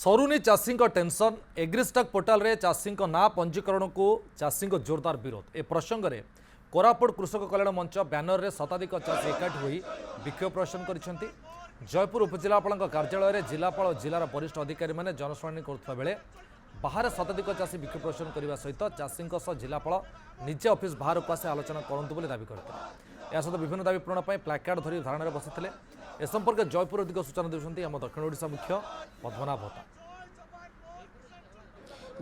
सरुनी चाषी tension एग्रिस्टॉक portal रे चाषी ना पंजीकरण को चाषी जोरदार विरोध ए प्रसंग में कोरापुट कृषक कल्याण मंच बैनर रे शताधिक चाषी एकाठी होई विक्षोभ प्रदर्शन करिसेंती। जयपुर उपजिलापाल कार्यालय में जिलापाल जिलार वरिष्ठ अधिकारी माने जनशुणाणी करुवा बेले बाहर शताधिक चाषी विक्षोभ प्रदर्शन करने सहित चाषी जिलापाल निजे ऑफिस बाहर को आसे आलोचना करूँ दावी करते। या सहित विभिन्न दाबी पूरण प्लाकार्ड धरी धारणा बसी ए संपर्क जयपुर अधिक सूचना देते आम दक्षिण ओडिशा मुख्य पद्मनाभ भट्ट।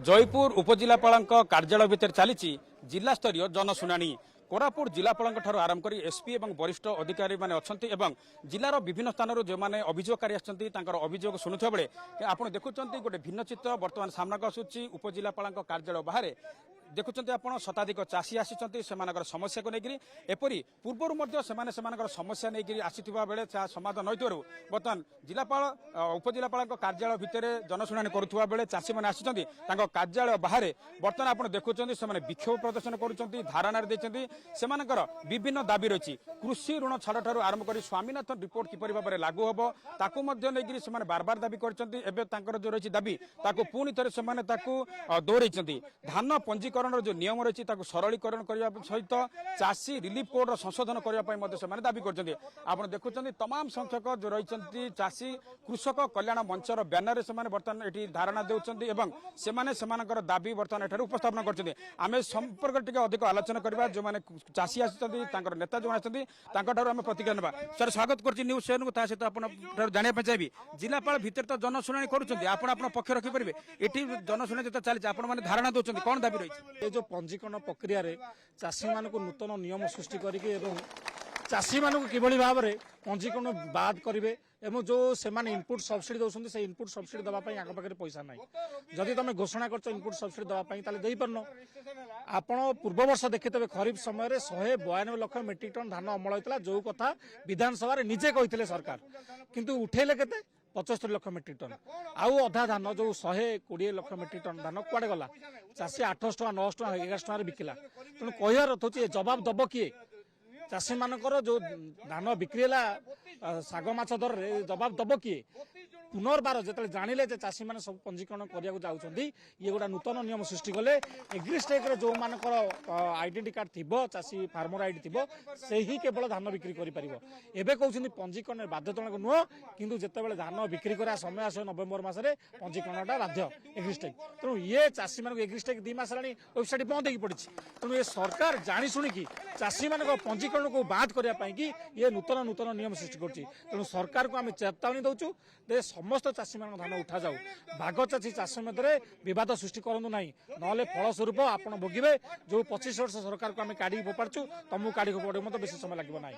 जयपुर उपजिलापाल कार्यालय भितर चली जिला स्तरीय जनशुणाणी कोरापुट जिलापाल आरंभ कर एसपी और वरिष्ठ अधिकारी मैंने अच्छा जिलार विभिन्न स्थान जो मैंने अभियोगकारी अभियोग शुणुवा बेले आप देखुं गोटे भिन्न चित्र बर्तमान सामना को आसूँ उपजिलापाल कार्यालय बाहर देखुं आप शताधिक चाषी आसी समस्या को लेकर एपरी पूर्वर समस्या नहीं आसीथिबा बेले समाधान नई बर्तमान जिलापाल उपजिलापाल कार्यालय भितर जनशुणाणी करुवा बेले चाषी मैंने आसी कार्यालय बाहर बर्तमान आप देखुं से विक्षोभ प्रदर्शन करुँच धारणा सेमानकर विभिन्न दाबी रही कृषि ऋण छाड़ ठार आरंभ कर स्वामीनाथन रिपोर्ट किपरि भाव में लागू हम ताकू बार बार दाबी कर जो रही दाबी पुणी थे दोहराई धान पंजीकरण जो नियम रही सरलीकरण करने सहित चाषी रिलीफ कोड संशोधन करने दाबी कर आप देखुं तमाम संख्यक जो रही चाषी कृषक कल्याण मंचर बैनर से बर्तमान ये धारणा देकर दाबी बर्तमान एठार उपस्थापन कर संपर्क टी अधिक आलोचना करवा जो मैंने चाषी आसी नेता जो आम प्रतिक्रिया ना सर स्वागत कर न्यूज सेवन को सहित आप जानापी चाहिए जिलापाल भितर तो जनशुणाणी कर पक्ष रखिपारे ये जनशुणाणी जो चलती आप धारणा दौरान कौन दाबी रही जो पंजीकरण प्रक्रिया चाषी मान नूतन नियम सृष्टि करके चाषी मान किभली भाव में पंजीकरण बाद करेंगे एवं जो से इनपुट सब्सिडी दौरान से इनपुट सब्सिडी देवाई आग पाखे पैसा ना जदि तुम घोषणा कर इनपुट सब्सिडी देवाई दे पारन आप पूर्व वर्ष देखिथे खरीफ समय 192 लाख मेट्रिक टन धान अमल होता जो कथा विधानसभा निजे कहते सरकार किंतु उठेले केते 75 लाख मेट्रिक टन आउ अधा धान जो 120 लाख मेट्रिक टन धान कुआडे गला चाषी 800 टका 900 टका 1100 टका बिकिला तेणु कहर अर्थ हूँ जवाब दब किए चाषी मानकर जो धान बिक्री साग माछ दर जवाब दब किए पुनर्बार जो जानिले चाषी मैंने सब पंजीकरण करने ये गोटा नूतन नियम सृष्टि कले एग्रिस्टेक जो मानकर आइडेंटिटी कार्ड थी चाषी फार्मर आईडी थी से ही केवल धान बिक्री करे कहते पंजीकरण बाध्यताजनक नुह किंतु जितेबाला धान बिक्री करा समय आस नवेम्बर मसरे पंजीकरण बाध्य एग्रिस्टेक तेणु ये चाषी मान एग्रिस्टेक 2 मास वेबसाइट बंद हो पड़ी तेणु ये सरकार जानी शुणिकी चाषी मान पंजीकरण को बाद करने कि ये नूतन नूतन नियम सृष्टि करेणु सरकार को आम चेतावनी दौचु समस्त चाषी मान धान उठा जाऊ भाग चाषी चाष मध्य बद सृष्टि करूँ ना ना फलस्वरूप आप भोगे जो 25 वर्ष सरकार को आम काढ़ी फोपाड़ू तुमको काढ़ी फोपाड़ मत बेस समय लगे ना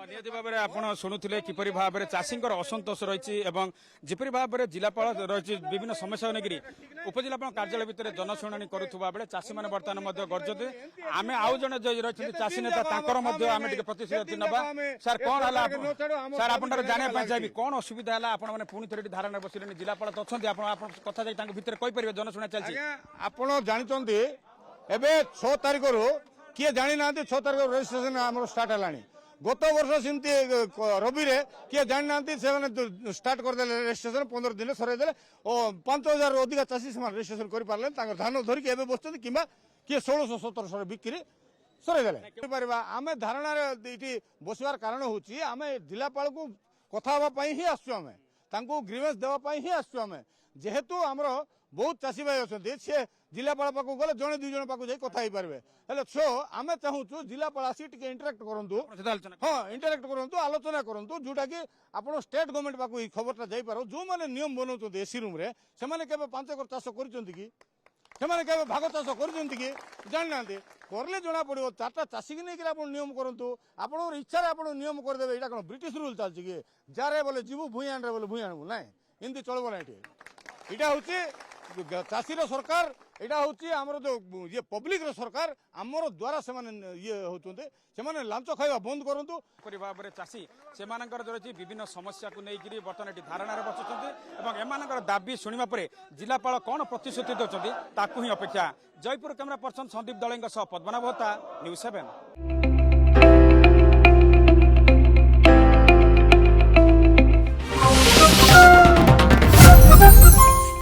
निहती भाव में आप शुणुले किपरि भाव में चाषी असंतोष रही जिपरि भाव में जिलापाल रही विभिन्न समस्या नहीं उपजिलापाल कार्यालय भितर जनशुणाणी करुवा बेले चाषी मैंने बर्तमान गर्जते आम आउ जड़े जो रही चाषी नेता प्रतिश्रुति नवा सर कौन है सर आप जाना चाहिए कौन असुविधा है आप पुणी थे धारणा बसले जिलापाल तो अच्छा कथा भितर कहीपर जनशुणा चलती आप जानते एवं 6 तारिख किए जानी ना 6 तारिख रजिस्ट्रेशन आम स्टार्ट है गत वर्ष सेमती रवि किए जानी ना स्टार्ट करदे रजिस्ट्रेशन 15 दिन सरईदे और 5000 अधिक चाषी से रजिस्ट्रेशन कर पारे धान धरिकी बस कि किए 1600-1700 बिक्री सरईदे आम धारणा बसवार कारण हूँ आम जिलापाल को कथा ही आसुँ ग्रीवेंस देवाई ही आसुँ जेहेतु आमर बहुत चाषी भाई अच्छा सी जिलापाल पाक गले जड़े 2 जन पाक कथा ही पारे सो आम चाहूँ जिलापाल आसी इंटराक्ट करूँ हाँ इंटराक्ट करूँ आलोचना करूँ जोटा कि आप स्टेट गवर्नमेंट पाक खबरटा जापर जो मैंने नियम बनाऊँ एसी रूम रे से 5 एकर चाष कर भाग चाष कर जानी ना करले जना पड़ो 4टा चाषी की नहीं आप नियम करूँ आप इच्छा आप नियम करदे यहाँ कौन ब्रिटिश रूल चलती कि जार बोले जीवु भूई आने बोले भूई आणबू ना एमती चलो ना ये हूँ चाषीर सरकार यहाँ हूँ आमर जो ये पब्लिक सरकार आमर द्वारा से ये होते से लांच खाଇବା बंद करूँ भाव में चाषी से जो रही विभिन्न समस्या को लेकर बर्तमान ये धारणा बसुँच एम दाबी शुणा जिलापाल कौन प्रतिश्रुति दौरान ताकू ही अपेक्षा जयपुर कैमरा पर्सन संदीप दले पद्मनाभ भट्टा न्यूज 7।